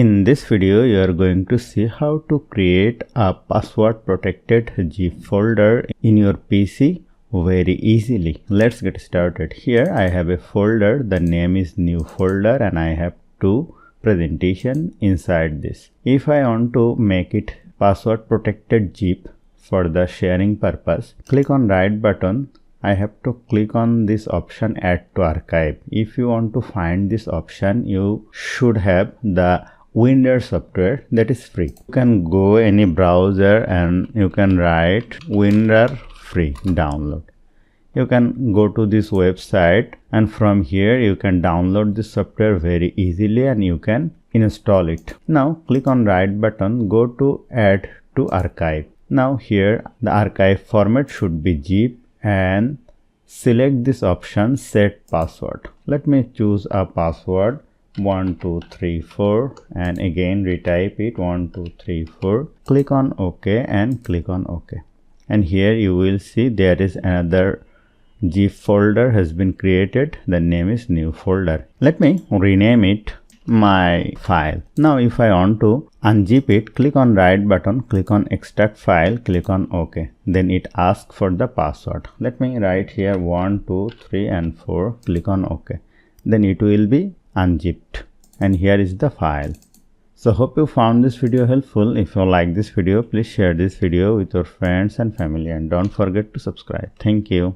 In this video, you are going to see how to create a password protected zip folder in your PC very easily. Let's get started. Here I have a folder, the name is new folder, and I have two presentation inside this. If I want to make it password protected zip for the sharing purpose, click on right button. I have to click on this option add to archive. If you want to find this option, you should have the WinRAR software that is free. You can go any browser and you can write WinRAR free download. You can go to this website and from here you can download this software very easily and you can install it. Now click on right button, go to add to archive. Now here the archive format should be zip and select this option set password. Let me choose a password 1234 and again retype it 1234. Click on OK and click on OK. And here you will see there is another zip folder has been created. The name is new folder. Let me rename it my file. Now if I want to unzip it, click on right button, click on extract file, click on OK. Then it asks for the password. Let me write here 1 2 3 and 4. Click on OK. Then it will be unzipped and here is the file. So hope you found this video helpful. If you like this video, please share this video with your friends and family and don't forget to subscribe. Thank you.